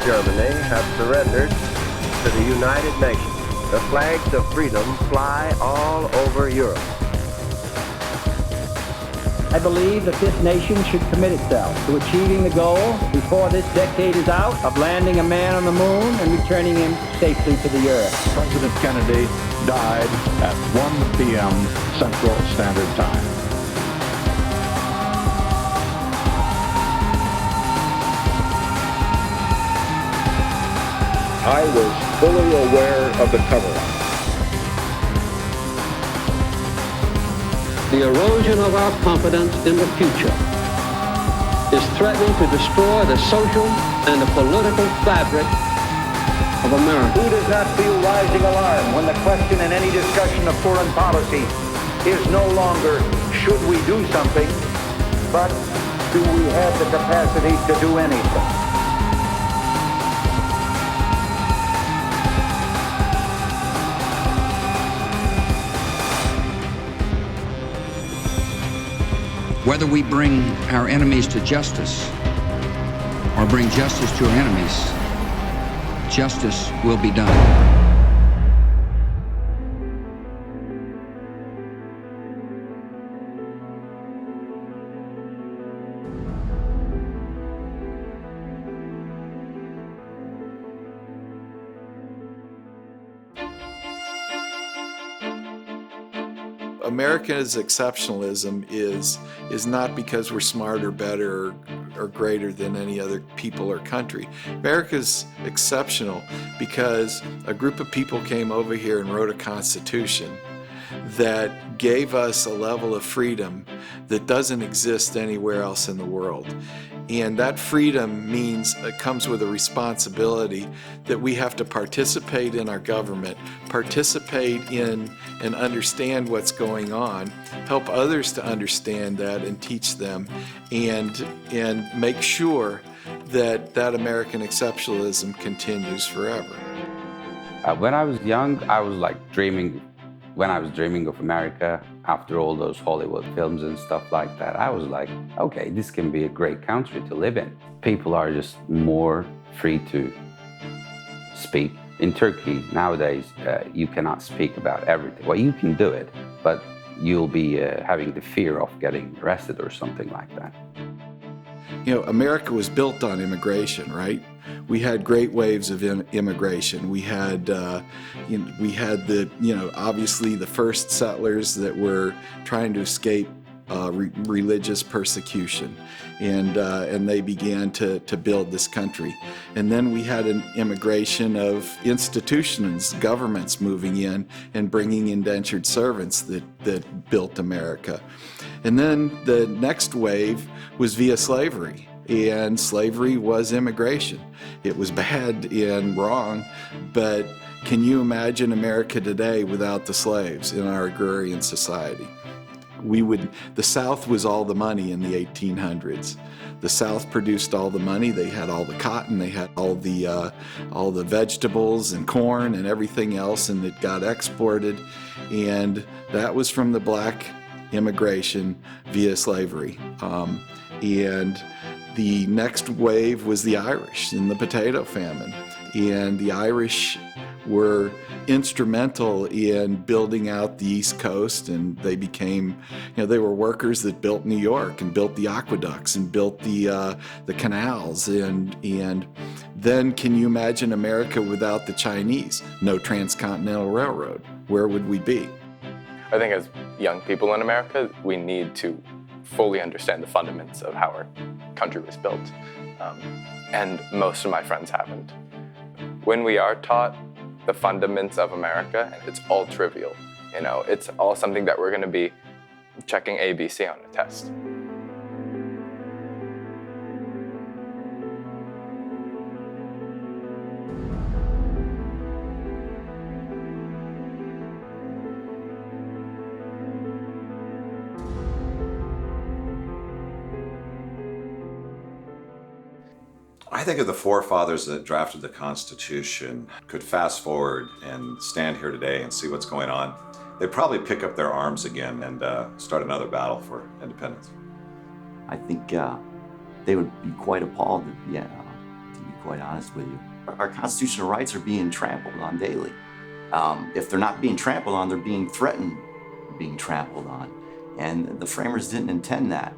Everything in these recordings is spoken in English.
Germany have surrendered to the United Nations. The flags of freedom fly all over Europe. I believe that this nation should commit itself to achieving the goal before this decade is out of landing a man on the moon and returning him safely to the earth. President Kennedy died at 1 p.m. Central Standard Time. I was fully aware of the cover-up. The erosion of our confidence in the future is threatening to destroy the social and the political fabric of America. Who does not feel rising alarm when the question in any discussion of foreign policy is no longer should we do something, but do we have the capacity to do anything? Whether we bring our enemies to justice or bring justice to our enemies, justice will be done. America's exceptionalism is not because we're smarter, better, or greater than any other people or country. America's exceptional because a group of people came over here and wrote a constitution that gave us a level of freedom that doesn't exist anywhere else in the world. And that freedom means it comes with a responsibility that we have to participate in our government, participate in and understand what's going on, help others to understand that and teach them, and make sure that that American exceptionalism continues forever. When I was young, I was like dreaming. When I was dreaming of America, after all those Hollywood films and stuff like that, I was like, okay, this can be a great country to live in. People are just more free to speak. In Turkey, nowadays, you cannot speak about everything. Well, you can do it, but you'll be having the fear of getting arrested or something like that. You know, America was built on immigration, right? We had great waves of immigration. We had, obviously the first settlers that were trying to escape religious persecution, and they began to build this country. And then we had an immigration of institutions, governments moving in and bringing indentured servants that built America. And then the next wave was via slavery. And slavery was immigration. It was bad and wrong, but can you imagine America today without the slaves in our agrarian society? The South was all the money in the 1800s. The South produced all the money. They had all the cotton, they had all the vegetables and corn and everything else, and it got exported. And that was from the black immigration via slavery. And the next wave was the Irish in the potato famine. And the Irish were instrumental in building out the East Coast, and they became, they were workers that built New York and built the aqueducts and built the canals. And then can you imagine America without the Chinese? No transcontinental railroad. Where would we be? I think as young people in America, we need to fully understand the fundamentals of how our country was built. And most of my friends haven't. When we are taught the fundamentals of America, it's all trivial. It's all something that we're going to be checking ABC on a test. I think if the forefathers that drafted the Constitution could fast forward and stand here today and see what's going on, they'd probably pick up their arms again and start another battle for independence. I think they would be quite appalled, to be quite honest with you. Our constitutional rights are being trampled on daily. If they're not being trampled on, they're being threatened being trampled on. And the framers didn't intend that.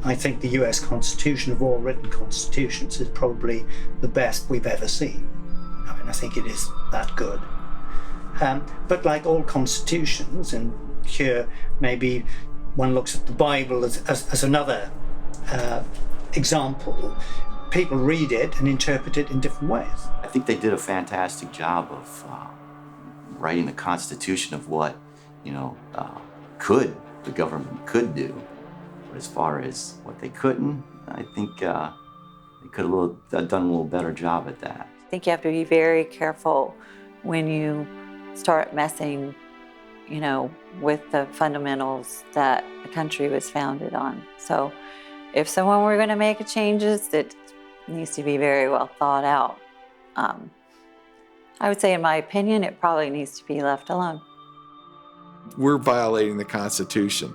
I think the US Constitution, of all written constitutions, is probably the best we've ever seen. I mean, I think it is that good. But like all constitutions, and here maybe one looks at the Bible as another example, people read it and interpret it in different ways. I think they did a fantastic job of writing a constitution of what, the government could do. But as far as what they couldn't, I think they could have done a little better job at that. I think you have to be very careful when you start messing, with the fundamentals that the country was founded on. So if someone were going to make changes, it needs to be very well thought out. I would say, in my opinion, it probably needs to be left alone. We're violating the Constitution.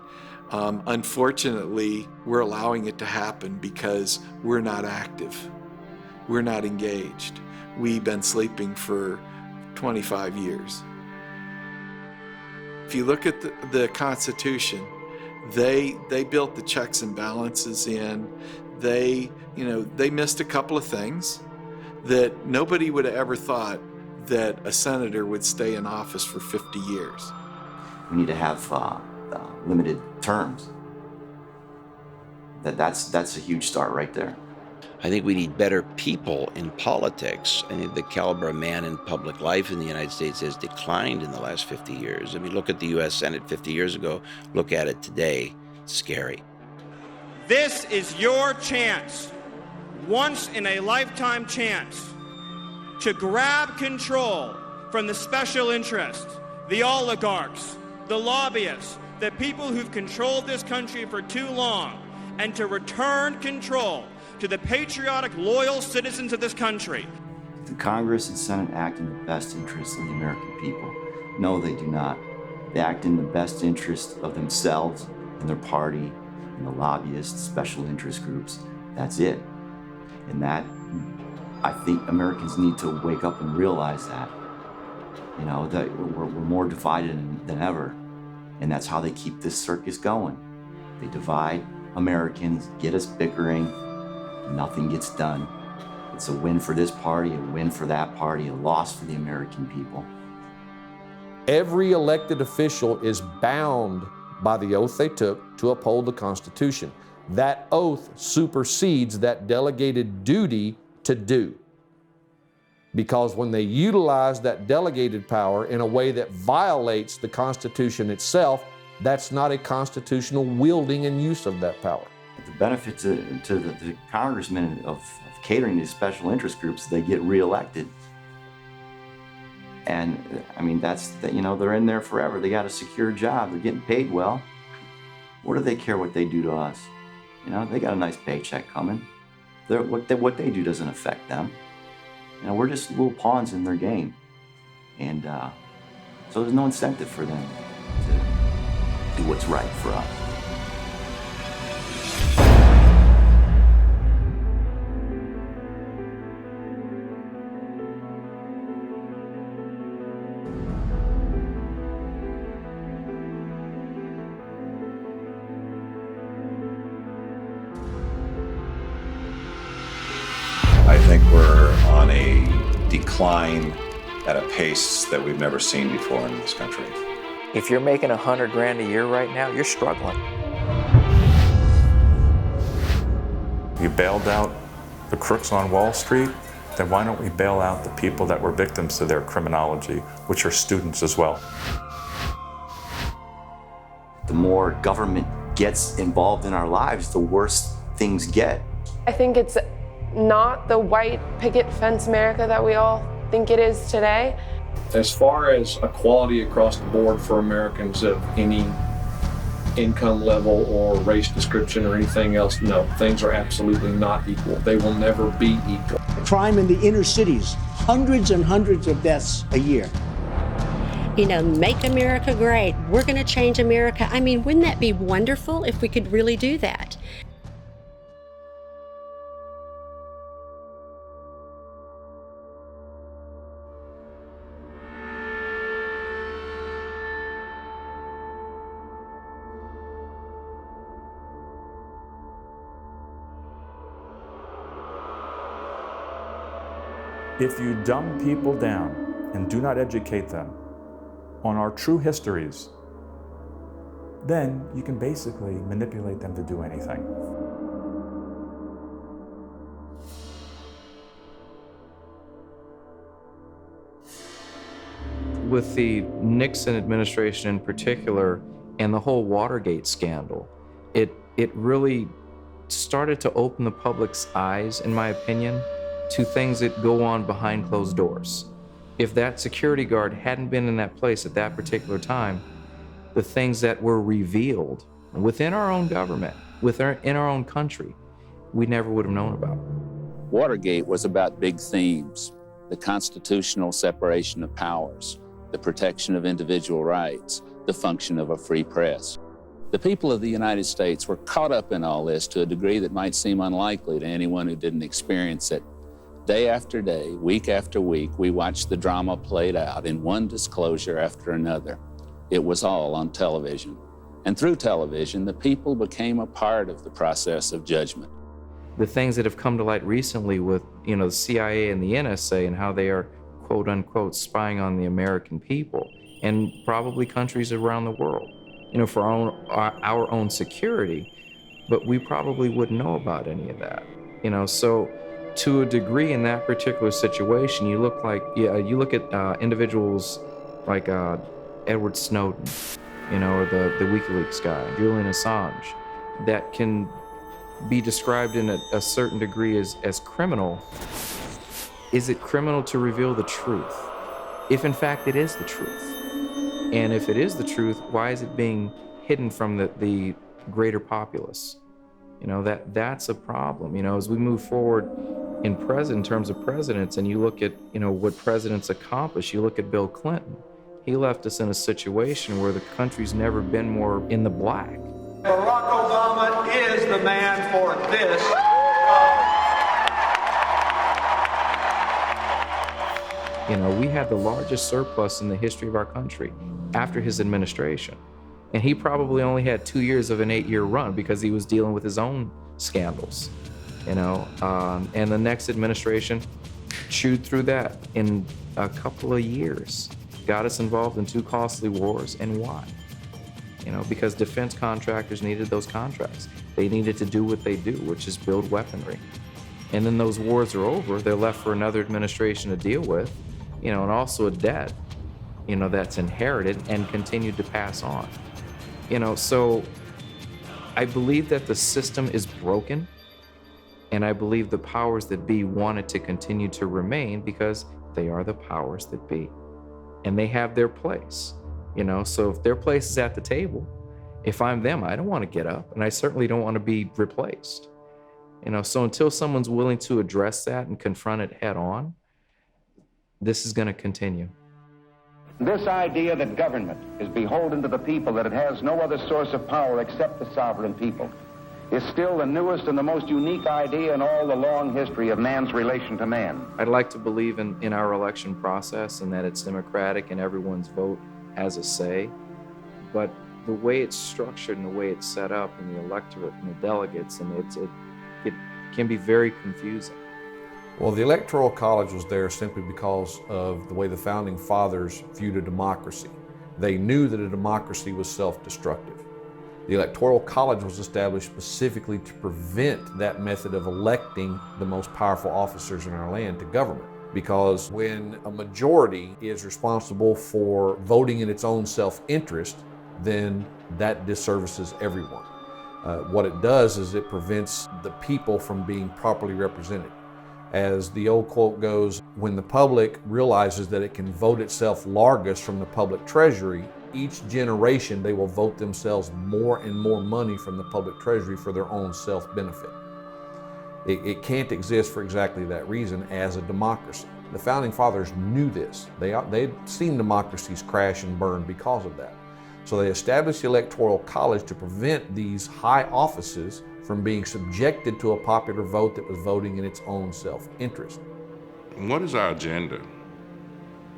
Unfortunately, we're allowing it to happen because we're not active. We're not engaged. We've been sleeping for 25 years. If you look at the Constitution, they built the checks and balances in. They missed a couple of things that nobody would have ever thought that a senator would stay in office for 50 years. We need to have limited terms. That's a huge start right there. I think we need better people in politics. I think the caliber of man in public life in the United States has declined in the last 50 years. I mean, look at the U.S. Senate 50 years ago. Look at it today. It's scary. This is your chance, once in a lifetime chance, to grab control from the special interests, the oligarchs, the lobbyists, the people who've controlled this country for too long, and to return control to the patriotic, loyal citizens of this country. The Congress and Senate act in the best interest of the American people. No, they do not. They act in the best interest of themselves and their party and the lobbyists, special interest groups. That's it. And that, I think Americans need to wake up and realize that. That we're more divided than ever. And that's how they keep this circus going. They divide Americans, get us bickering, nothing gets done. It's a win for this party, a win for that party, a loss for the American people. Every elected official is bound by the oath they took to uphold the Constitution. That oath supersedes that delegated duty to do. Because when they utilize that delegated power in a way that violates the Constitution itself, that's not a constitutional wielding and use of that power. The benefit to the congressmen of catering to special interest groups, they get reelected. And I mean, they're in there forever. They got a secure job. They're getting paid well. What do they care what they do to us? They got a nice paycheck coming. What they do doesn't affect them. We're just little pawns in their game. And so there's no incentive for them to do what's right for us. I think we're on a decline at a pace that we've never seen before in this country. If you're making $100,000 a year right now, you're struggling. You bailed out the crooks on Wall Street, then why don't we bail out the people that were victims to their criminology, which are students as well? The more government gets involved in our lives, the worse things get. I think it's not the white picket fence America that we all think it is today. As far as equality across the board for Americans of any income level or race description or anything else, no, things are absolutely not equal. They will never be equal. Crime in the inner cities, hundreds and hundreds of deaths a year. Make America great. We're going to change America. I mean, wouldn't that be wonderful if we could really do that? If you dumb people down and do not educate them on our true histories, then you can basically manipulate them to do anything. With the Nixon administration in particular and the whole Watergate scandal, it really started to open the public's eyes, in my opinion, to things that go on behind closed doors. If that security guard hadn't been in that place at that particular time, the things that were revealed within our own government, in our own country, we never would have known about. Watergate was about big themes: the constitutional separation of powers, the protection of individual rights, the function of a free press. The people of the United States were caught up in all this to a degree that might seem unlikely to anyone who didn't experience it. Day after day, week after week, we watched the drama played out in one disclosure after another. It was all on television. And through television, the people became a part of the process of judgment. The things that have come to light recently with, the CIA and the NSA and how they are, quote unquote, spying on the American people and probably countries around the world, for our own security, but we probably wouldn't know about any of that, so to a degree in that particular situation, you look at individuals like Edward Snowden, or the WikiLeaks guy, Julian Assange, that can be described in a certain degree as criminal. Is it criminal to reveal the truth? If in fact it is the truth. And if it is the truth, why is it being hidden from the greater populace? That's a problem. As we move forward in terms of presidents, and you look at, what presidents accomplish, you look at Bill Clinton. He left us in a situation where the country's never been more in the black. Barack Obama is the man for this. We had the largest surplus in the history of our country after his administration. And he probably only had 2 years of an 8-year run because he was dealing with his own scandals, and the next administration chewed through that in a couple of years, got us involved in 2 costly wars. And why? Because defense contractors needed those contracts. They needed to do what they do, which is build weaponry. And then those wars are over, they're left for another administration to deal with, and also a debt, that's inherited and continued to pass on. So I believe that the system is broken, and I believe the powers that be want it to continue to remain because they are the powers that be. And they have their place, so if their place is at the table, if I'm them, I don't want to get up, and I certainly don't want to be replaced. So until someone's willing to address that and confront it head on, this is going to continue. This idea that government is beholden to the people, that it has no other source of power except the sovereign people, is still the newest and the most unique idea in all the long history of man's relation to man. I'd like to believe in our election process and that it's democratic and everyone's vote has a say, but the way it's structured and the way it's set up and the electorate and the delegates, and it can be very confusing. Well, the Electoral College was there simply because of the way the Founding Fathers viewed a democracy. They knew that a democracy was self-destructive. The Electoral College was established specifically to prevent that method of electing the most powerful officers in our land to government. Because when a majority is responsible for voting in its own self-interest, then that disservices everyone. What it does is it prevents the people from being properly represented. As the old quote goes, when the public realizes that it can vote itself largesse from the public treasury, each generation they will vote themselves more and more money from the public treasury for their own self-benefit. It can't exist for exactly that reason as a democracy. The Founding Fathers knew this. They'd seen democracies crash and burn because of that. So they established the Electoral College to prevent these high offices from being subjected to a popular vote that was voting in its own self-interest. What is our agenda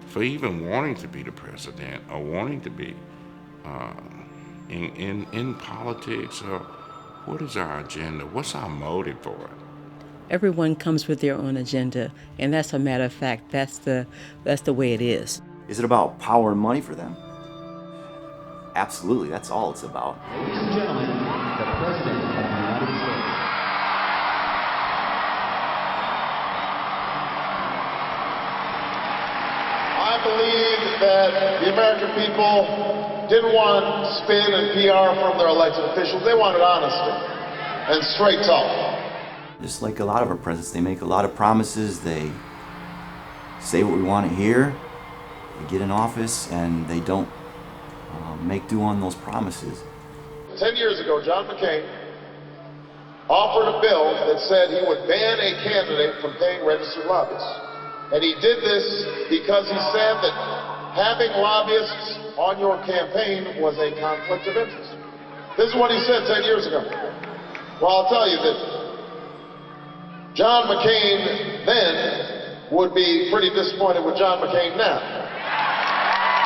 for even wanting to be the president or wanting to be in politics? Or what is our agenda? What's our motive for it? Everyone comes with their own agenda, and that's a matter of fact. That's the way it is. Is it about power and money for them? Absolutely, that's all it's about. Ladies and gentlemen, the President of the United States. I believe that the American people didn't want spin and PR from their elected officials. They wanted honesty and straight talk. Just like a lot of our presidents, they make a lot of promises, they say what we want to hear, they get in office, and they don't make do on those promises. 10 years ago, John McCain offered a bill that said he would ban a candidate from paying registered lobbyists. And he did this because he said that having lobbyists on your campaign was a conflict of interest. This is what he said 10 years ago. Well, I'll tell you that John McCain then would be pretty disappointed with John McCain now,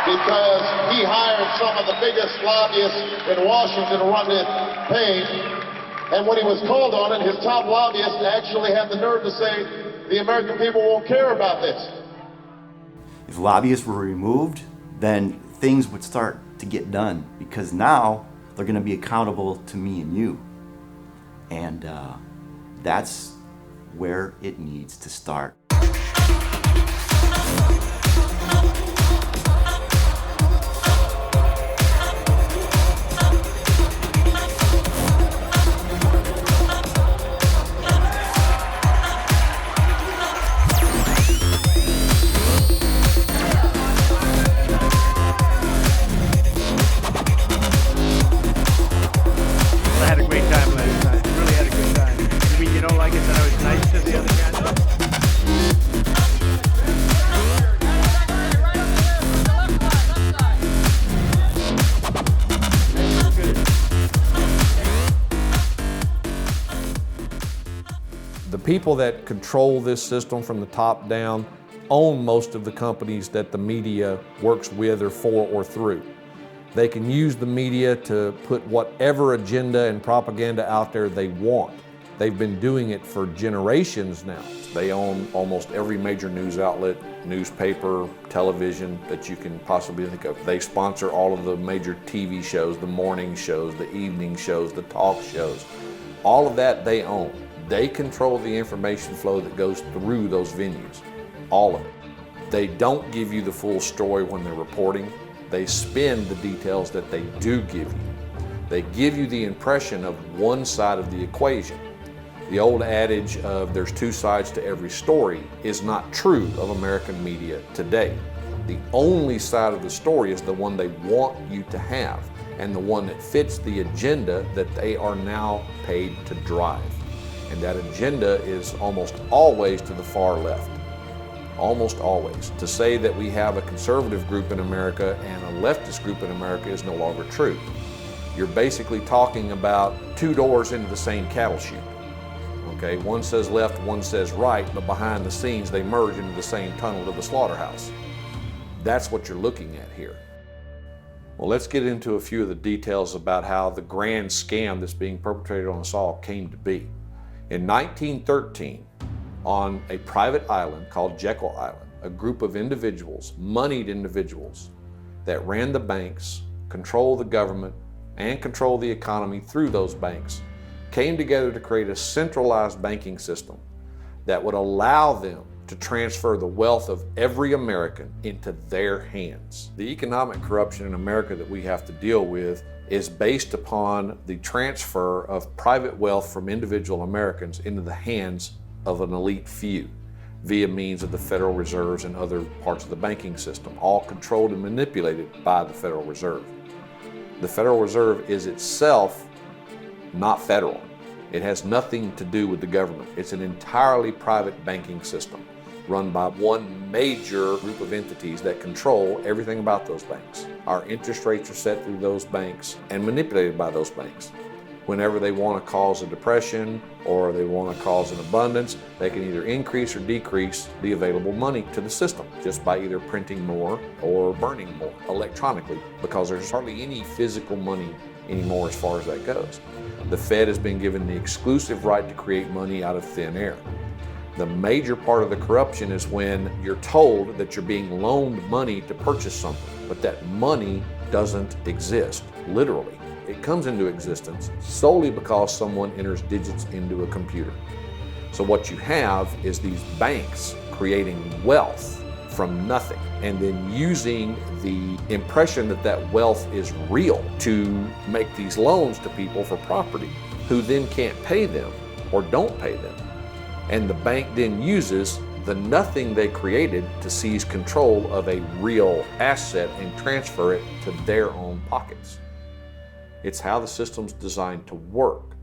because he hired some of the biggest lobbyists in Washington to run the campaign, and when he was called on it, his top lobbyist actually had the nerve to say, the American people won't care about this. If lobbyists were removed, then things would start to get done, because now they're going to be accountable to me and you. And that's where it needs to start. I had a great time last night. Really had a good time. You mean you don't like it that I was nice to the other candidates? The people that control this system from the top down own most of the companies that the media works with or for or through. They can use the media to put whatever agenda and propaganda out there they want. They've been doing it for generations now. They own almost every major news outlet, newspaper, television that you can possibly think of. They sponsor all of the major TV shows, the morning shows, the evening shows, the talk shows. All of that they own. They control the information flow that goes through those venues, all of it. They don't give you the full story when they're reporting. They spin the details that they do give you. They give you the impression of one side of the equation. The old adage of there's two sides to every story is not true of American media today. The only side of the story is the one they want you to have, and the one that fits the agenda that they are now paid to drive. And that agenda is almost always to the far left. Almost always. To say that we have a conservative group in America and a leftist group in America is no longer true. You're basically talking about two doors into the same cattle chute. Okay, one says left, one says right, but behind the scenes they merge into the same tunnel to the slaughterhouse. That's what you're looking at here. Well, let's get into a few of the details about how the grand scam that's being perpetrated on us all came to be. In 1913, on a private island called Jekyll Island, a group of individuals, moneyed individuals, that ran the banks, controlled the government, and controlled the economy through those banks, came together to create a centralized banking system that would allow them to transfer the wealth of every American into their hands. The economic corruption in America that we have to deal with is based upon the transfer of private wealth from individual Americans into the hands of an elite few via means of the Federal Reserves and other parts of the banking system, all controlled and manipulated by the Federal Reserve. The Federal Reserve is itself not federal. It has nothing to do with the government. It's an entirely private banking system run by one major group of entities that control everything about those banks. Our interest rates are set through those banks and manipulated by those banks. Whenever they want to cause a depression or they want to cause an abundance, they can either increase or decrease the available money to the system just by either printing more or burning more electronically, because there's hardly any physical money anymore as far as that goes. the Fed has been given the exclusive right to create money out of thin air. The major part of the corruption is when you're told that you're being loaned money to purchase something, but that money doesn't exist, literally. It comes into existence solely because someone enters digits into a computer. So what you have is these banks creating wealth from nothing and then using the impression that that wealth is real to make these loans to people for property who then can't pay them or don't pay them. And the bank then uses the nothing they created to seize control of a real asset and transfer it to their own pockets. It's how the system's designed to work.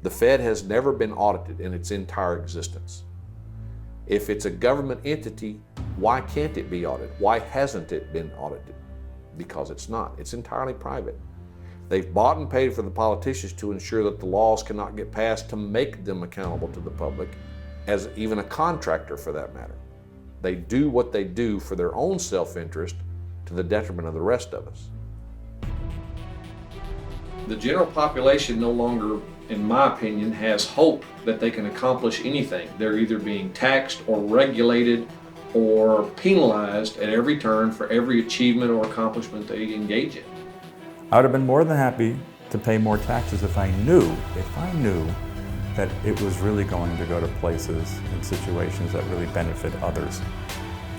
The Fed has never been audited in its entire existence. If it's a government entity, why can't it be audited? Why hasn't it been audited? Because it's not. It's entirely private. They've bought and paid for the politicians to ensure that the laws cannot get passed to make them accountable to the public, as even a contractor for that matter. They do what they do for their own self-interest to the detriment of the rest of us. The general population no longer, in my opinion, has hope that they can accomplish anything. They're either being taxed or regulated or penalized at every turn for every achievement or accomplishment they engage in. I would have been more than happy to pay more taxes if I knew that it was really going to go to places and situations that really benefit others,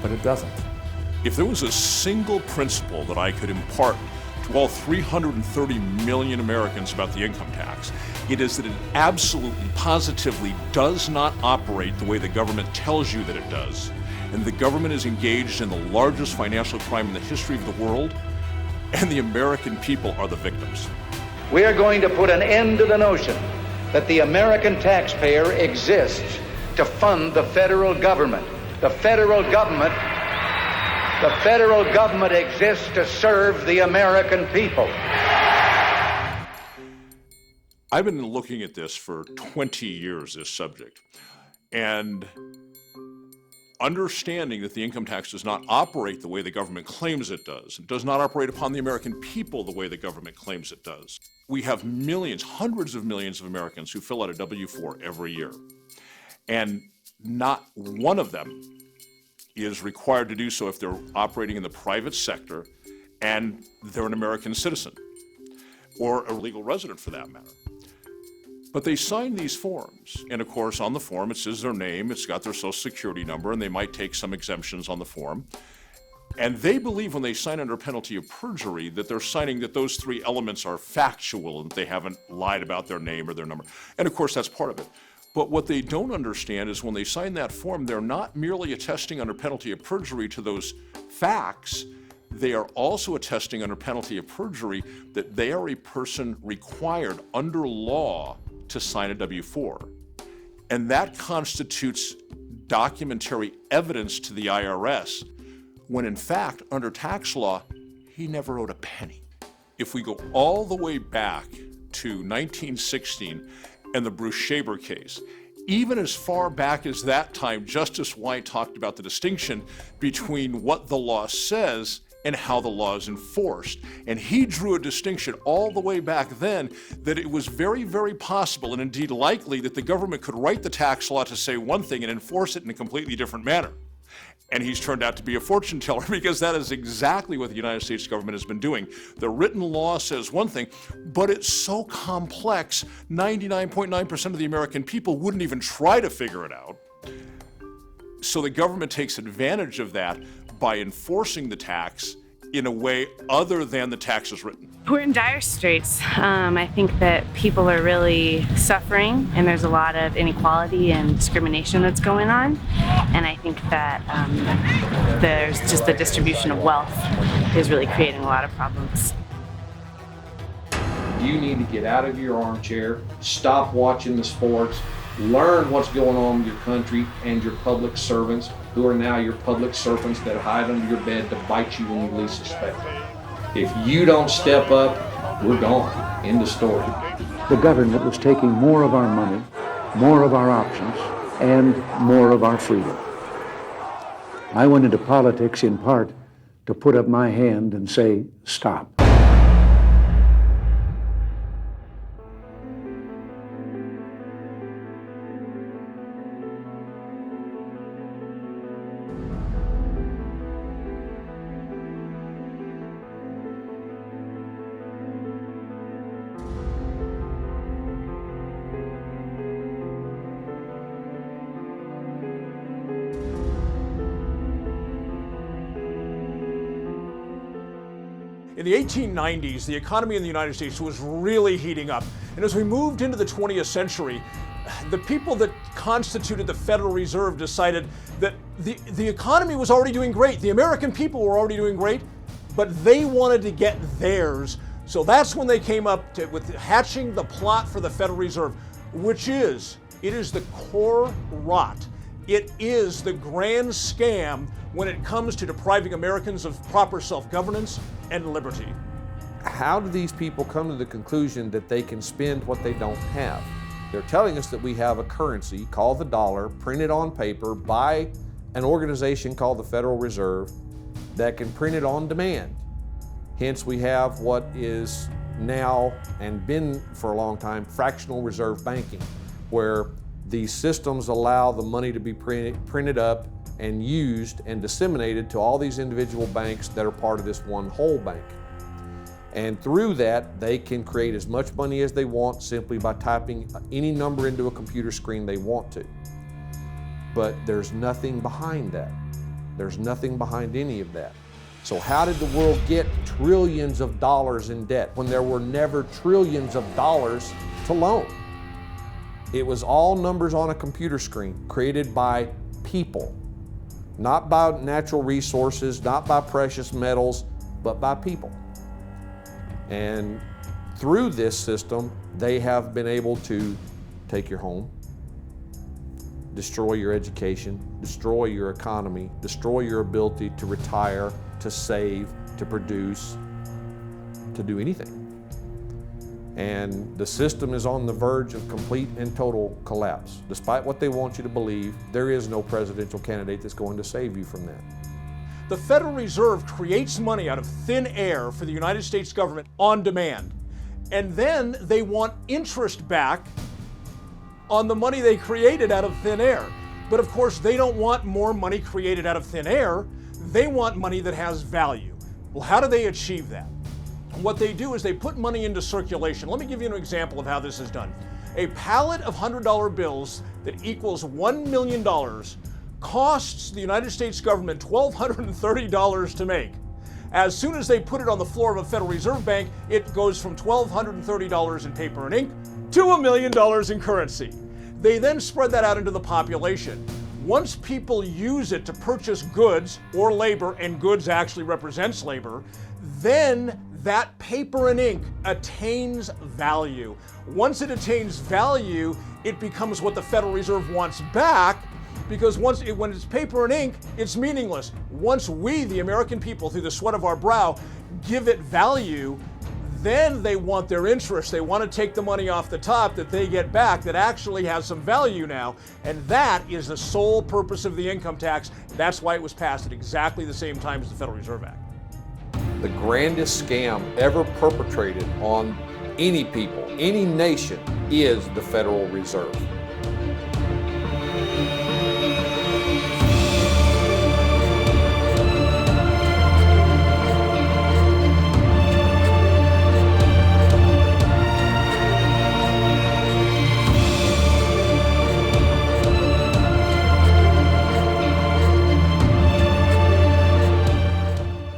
but it doesn't. If there was a single principle that I could impart to all 330 million Americans about the income tax, it is that it absolutely, positively does not operate the way the government tells you that it does. And the government is engaged in the largest financial crime in the history of the world, and the American people are the victims. We are going to put an end to the notion that the American taxpayer exists to fund the federal government. The federal government exists to serve the American people. I've been looking at this for 20 years, this subject, and understanding that the income tax does not operate the way the government claims it does. It does not operate upon the American people the way the government claims it does. We have millions, hundreds of millions of Americans who fill out a W-4 every year, and not one of them is required to do so if they're operating in the private sector and they're an American citizen, or a legal resident for that matter. But they sign these forms, and of course on the form it says their name, it's got their social security number, and they might take some exemptions on the form. And they believe when they sign under penalty of perjury that they're signing that those three elements are factual and that they haven't lied about their name or their number. And of course that's part of it. But what they don't understand is when they sign that form, they're not merely attesting under penalty of perjury to those facts, they are also attesting under penalty of perjury that they are a person required under law to sign a W-4. And that constitutes documentary evidence to the IRS, when in fact, under tax law, he never owed a penny. If we go all the way back to 1916 and the Bruce Shaber case, even as far back as that time, Justice White talked about the distinction between what the law says and how the law is enforced. And he drew a distinction all the way back then that it was very, very possible and indeed likely that the government could write the tax law to say one thing and enforce it in a completely different manner. And he's turned out to be a fortune teller because that is exactly what the United States government has been doing. The written law says one thing, but it's so complex, 99.9% of the American people wouldn't even try to figure it out. So the government takes advantage of that by enforcing the tax in a way other than the tax is written. We're in dire straits. I think that people are really suffering, and there's a lot of inequality and discrimination that's going on. And I think that there's just the distribution of wealth is really creating a lot of problems. You need to get out of your armchair, stop watching the sports, learn what's going on with your country and your public servants, who are now your public serpents that hide under your bed to bite you when you least suspect it. If you don't step up, we're gone. End of story. The government was taking more of our money, more of our options, and more of our freedom. I went into politics in part to put up my hand and say, stop. In the 1890s, the economy in the United States was really heating up. And as we moved into the 20th century, the people that constituted the Federal Reserve decided that the economy was already doing great. The American people were already doing great, but they wanted to get theirs. So that's when they came up with hatching the plot for the Federal Reserve, which is, it is the core rot. It is the grand scam when it comes to depriving Americans of proper self-governance and liberty. How do these people come to the conclusion that they can spend what they don't have? They're telling us that we have a currency called the dollar, printed on paper by an organization called the Federal Reserve that can print it on demand. Hence, we have what is now, and been for a long time, fractional reserve banking, where these systems allow the money to be printed up and used and disseminated to all these individual banks that are part of this one whole bank. And through that, they can create as much money as they want simply by typing any number into a computer screen they want to. But there's nothing behind that. There's nothing behind any of that. So how did the world get trillions of dollars in debt when there were never trillions of dollars to loan? It was all numbers on a computer screen created by people, not by natural resources, not by precious metals, but by people. And through this system, they have been able to take your home, destroy your education, destroy your economy, destroy your ability to retire, to save, to produce, to do anything. And the system is on the verge of complete and total collapse. Despite what they want you to believe, there is no presidential candidate that's going to save you from that. The Federal Reserve creates money out of thin air for the United States government on demand. And then they want interest back on the money they created out of thin air. But of course, they don't want more money created out of thin air. They want money that has value. Well, how do they achieve that? What they do is they put money into circulation. Let me give you an example of how this is done. A pallet of $100 bills that equals $1 million costs the United States government $1,230 to make. As soon as they put it on the floor of a Federal Reserve Bank, it goes from $1,230 in paper and ink to $1 million in currency. They then spread that out into the population. Once people use it to purchase goods or labor, and goods actually represents labor, then that paper and ink attains value. Once it attains value, it becomes what the Federal Reserve wants back, because when it's paper and ink, it's meaningless. Once we, the American people, through the sweat of our brow, give it value, then they want their interest. They want to take the money off the top that they get back that actually has some value now. And that is the sole purpose of the income tax. That's why it was passed at exactly the same time as the Federal Reserve Act. The grandest scam ever perpetrated on any people, any nation, is the Federal Reserve.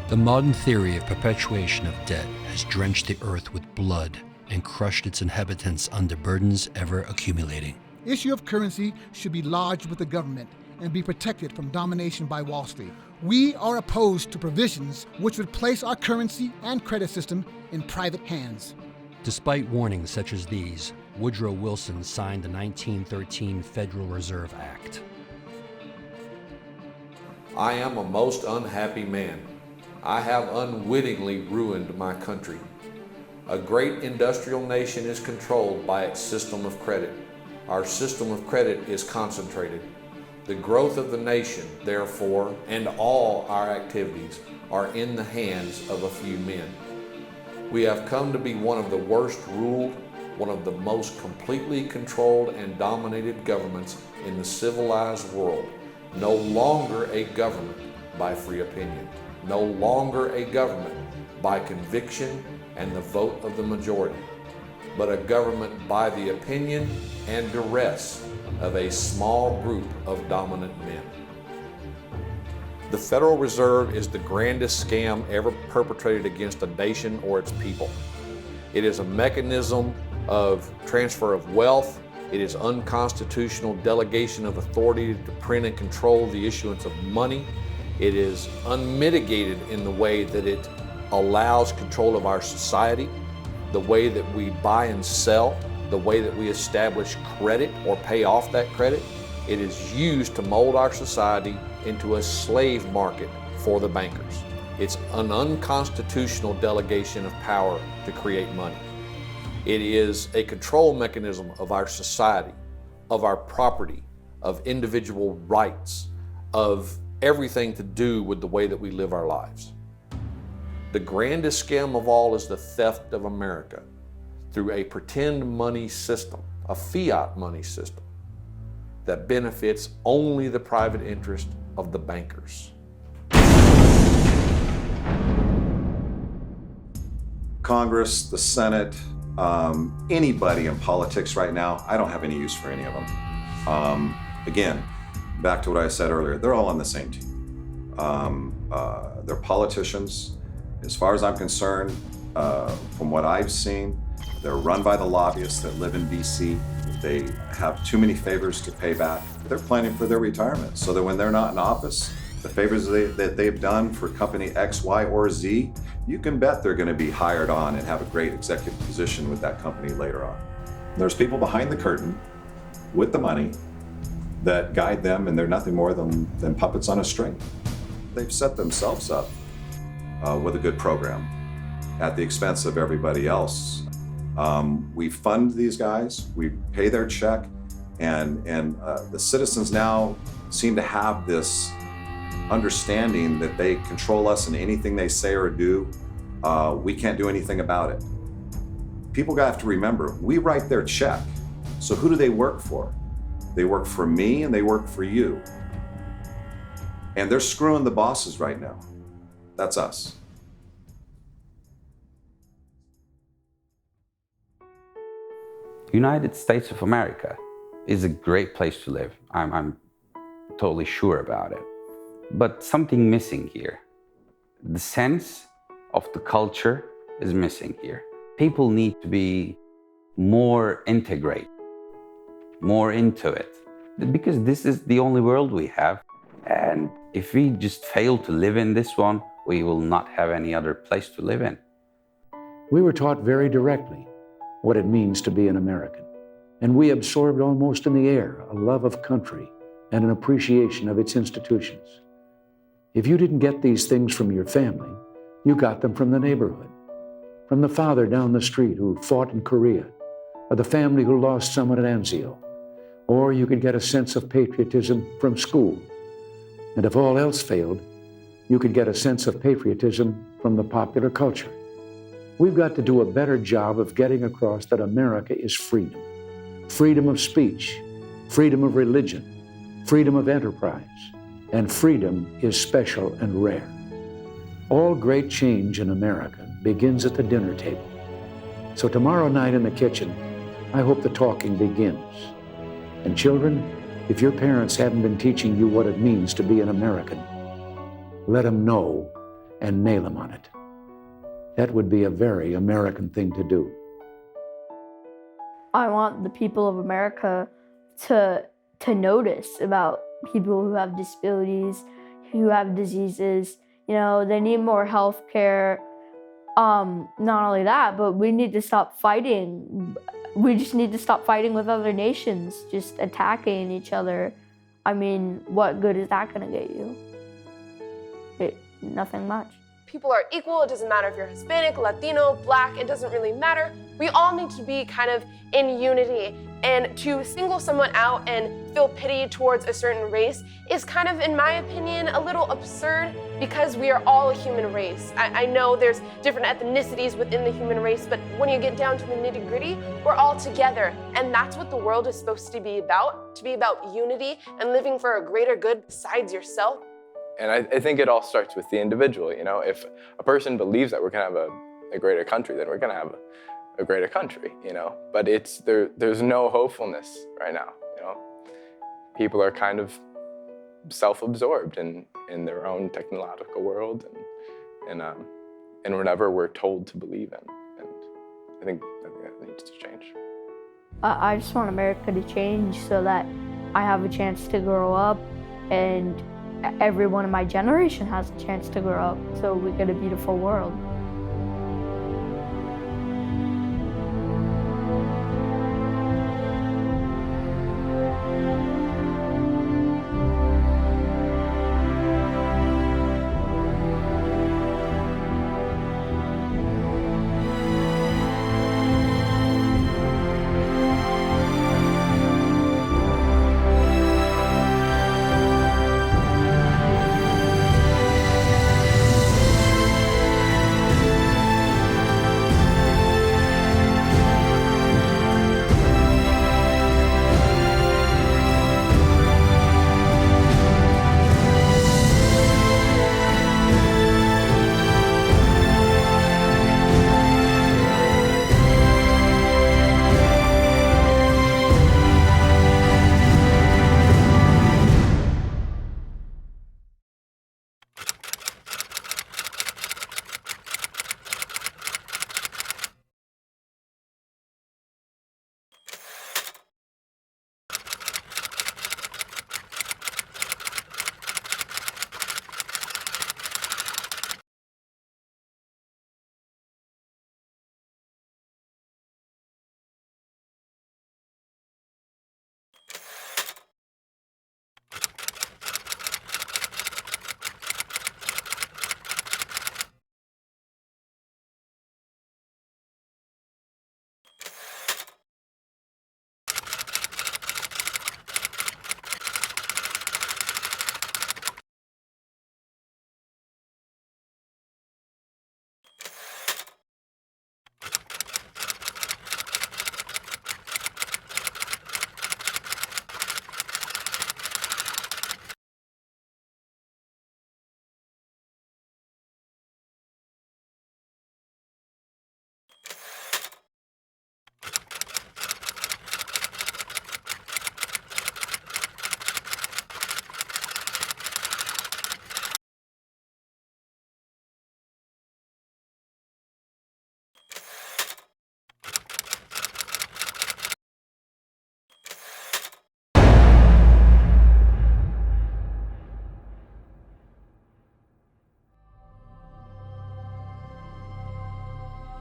The modern theory of perpetuation of debt has drenched the earth with blood and crushed its inhabitants under burdens ever accumulating. Issue of currency should be lodged with the government and be protected from domination by Wall Street. We are opposed to provisions which would place our currency and credit system in private hands. Despite warnings such as these, Woodrow Wilson signed the 1913 Federal Reserve Act. I am a most unhappy man. I have unwittingly ruined my country. A great industrial nation is controlled by its system of credit. Our system of credit is concentrated. The growth of the nation, therefore, and all our activities are in the hands of a few men. We have come to be one of the worst ruled, one of the most completely controlled and dominated governments in the civilized world. No longer a government by free opinion. No longer a government by conviction and the vote of the majority, but a government by the opinion and duress of a small group of dominant men. The Federal Reserve is the grandest scam ever perpetrated against a nation or its people. It is a mechanism of transfer of wealth. It is unconstitutional delegation of authority to print and control the issuance of money. It is unmitigated in the way that it allows control of our society, the way that we buy and sell, the way that we establish credit or pay off that credit. It is used to mold our society into a slave market for the bankers. It's an unconstitutional delegation of power to create money. It is a control mechanism of our society, of our property, of individual rights, of everything to do with the way that we live our lives. The grandest scam of all is the theft of America through a pretend money system, a fiat money system that benefits only the private interest of the bankers. Congress, the Senate, anybody in politics right now, I don't have any use for any of them. Again, back to what I said earlier, they're all on the same team. They're politicians. As far as I'm concerned, from what I've seen, they're run by the lobbyists that live in DC. They have too many favors to pay back. They're planning for their retirement so that when they're not in office, the favors that they've done for company X, Y, or Z, you can bet they're going to be hired on and have a great executive position with that company later on. There's people behind the curtain with the money that guide them, and they're nothing more than puppets on a string. They've set themselves up with a good program at the expense of everybody else. We fund these guys, we pay their check, and the citizens now seem to have this understanding that they control us in anything they say or do. We can't do anything about it. People have to remember, we write their check. So who do they work for? They work for me and they work for you. And they're screwing the bosses right now. That's us. United States of America is a great place to live. I'm totally sure about it. But something missing here. The sense of the culture is missing here. People need to be more integrated, more into it, because this is the only world we have. And if we just fail to live in this one, we will not have any other place to live in. We were taught very directly what it means to be an American, and we absorbed almost in the air a love of country and an appreciation of its institutions. If you didn't get these things from your family, you got them from the neighborhood, from the father down the street who fought in Korea, or the family who lost someone at Anzio. Or you could get a sense of patriotism from school. And if all else failed, you could get a sense of patriotism from the popular culture. We've got to do a better job of getting across that America is freedom. Freedom of speech, freedom of religion, freedom of enterprise, and freedom is special and rare. All great change in America begins at the dinner table. So tomorrow night in the kitchen, I hope the talking begins. And children, if your parents haven't been teaching you what it means to be an American, let them know and nail them on it. That would be a very American thing to do. I want the people of America to notice about people who have disabilities, who have diseases. You know, they need more health care. Not only that, but we need to stop fighting. We just need to stop fighting with other nations, just attacking each other. I mean, what good is that gonna get you? Nothing much. People are equal. It doesn't matter if you're Hispanic, Latino, Black, it doesn't really matter. We all need to be kind of in unity, and to single someone out and feel pity towards a certain race is kind of, in my opinion, a little absurd, because we are all a human race. I know there's different ethnicities within the human race, but when you get down to the nitty-gritty, we're all together, and that's what the world is supposed to be about unity and living for a greater good besides yourself. And I think it all starts with the individual. You know, if a person believes that we're gonna have a greater country, then we're gonna have a greater country, you know. But there's no hopefulness right now, you know. People are kind of self-absorbed in their own technological world and whatever we're told to believe in. And I think that needs to change. I just want America to change so that I have a chance to grow up and everyone in my generation has a chance to grow up so we get a beautiful world.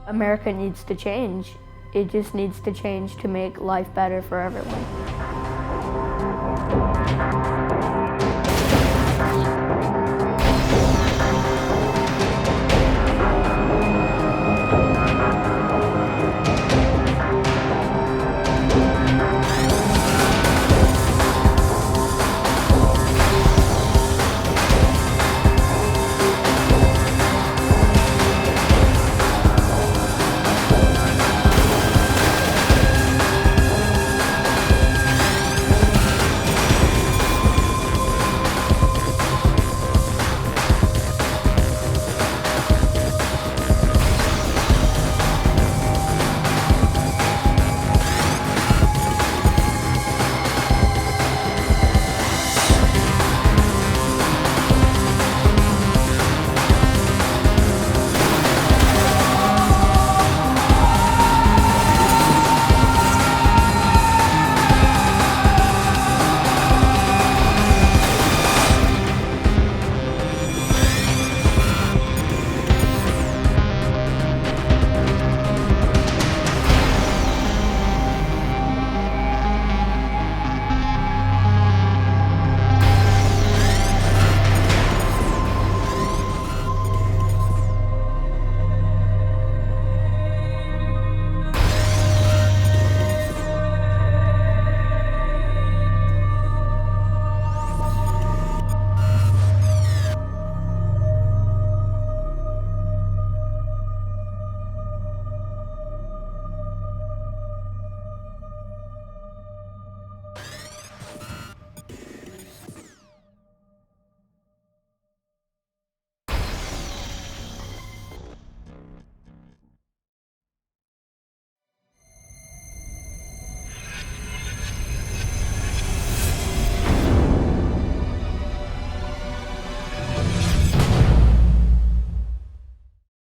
America needs to change. It just needs to change to make life better for everyone.